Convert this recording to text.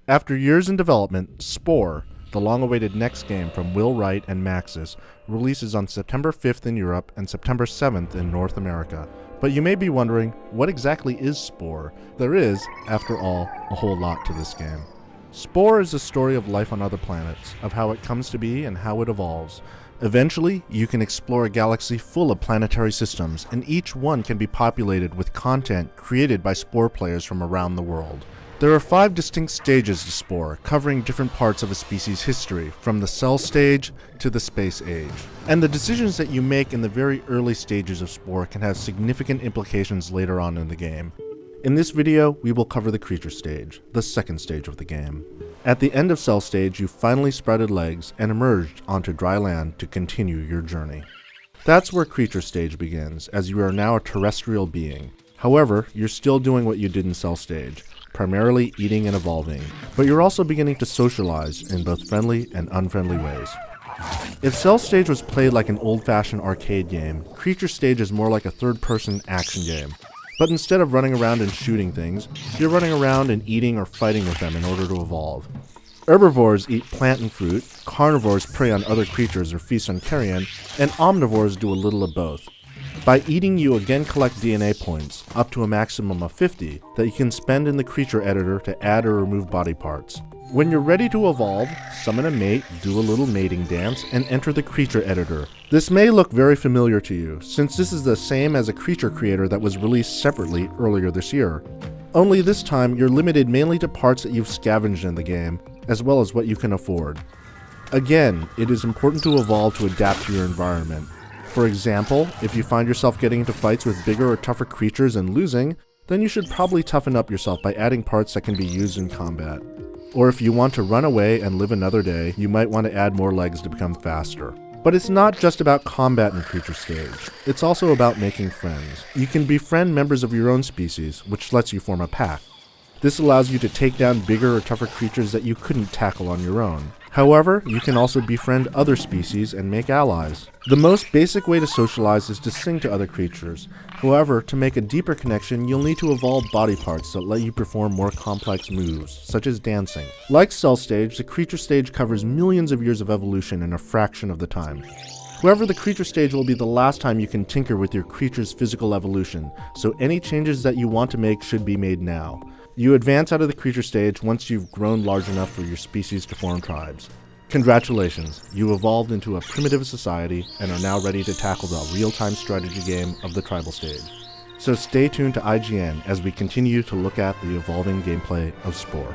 After years in development, Spore, the long-awaited next game from Will Wright and Maxis, releases on September 5th in Europe and September 7th in North America. But you may be wondering, what exactly is Spore? There is, after all, a whole lot to this game. Spore is a story of life on other planets, of how it comes to be and how it evolves. Eventually, you can explore a galaxy full of planetary systems, and each one can be populated with content created by Spore players from around the world. There are 5 distinct stages to Spore, covering different parts of a species' history, from the cell stage to the space age. And the decisions that you make in the very early stages of Spore can have significant implications later on in the game. In this video, we will cover the creature stage, the second stage of the game. At the end of cell stage, you finally spreaded legs and emerged onto dry land to continue your journey. That's where creature stage begins, as you are now a terrestrial being. However, you're still doing what you did in cell stage, primarily eating and evolving, but you're also beginning to socialize in both friendly and unfriendly ways. If cell stage was played like an old-fashioned arcade game, creature stage is more like a third-person action game. But instead of running around and shooting things, you're running around and eating or fighting with them in order to evolve. Herbivores eat plant and fruit, carnivores prey on other creatures or feast on carrion, and omnivores do a little of both. By eating, you again collect DNA points, up to a maximum of 50, that you can spend in the creature editor to add or remove body parts. When you're ready to evolve, summon a mate, do a little mating dance, and enter the creature editor. This may look very familiar to you, since this is the same as a creature creator that was released separately earlier this year. Only this time, you're limited mainly to parts that you've scavenged in the game, as well as what you can afford. Again, it is important to evolve to adapt to your environment. For example, if you find yourself getting into fights with bigger or tougher creatures and losing, then you should probably toughen up yourself by adding parts that can be used in combat. Or if you want to run away and live another day, you might want to add more legs to become faster. But it's not just about combat in creature stage, it's also about making friends. You can befriend members of your own species, which lets you form a pack. This allows you to take down bigger or tougher creatures that you couldn't tackle on your own. However, you can also befriend other species and make allies. The most basic way to socialize is to sing to other creatures. However, to make a deeper connection, you'll need to evolve body parts that let you perform more complex moves, such as dancing. Like cell stage, the creature stage covers millions of years of evolution in a fraction of the time. However, the creature stage will be the last time you can tinker with your creature's physical evolution, so any changes that you want to make should be made now. You advance out of the creature stage once you've grown large enough for your species to form tribes. Congratulations, you evolved into a primitive society and are now ready to tackle the real-time strategy game of the tribal stage. So stay tuned to IGN as we continue to look at the evolving gameplay of Spore.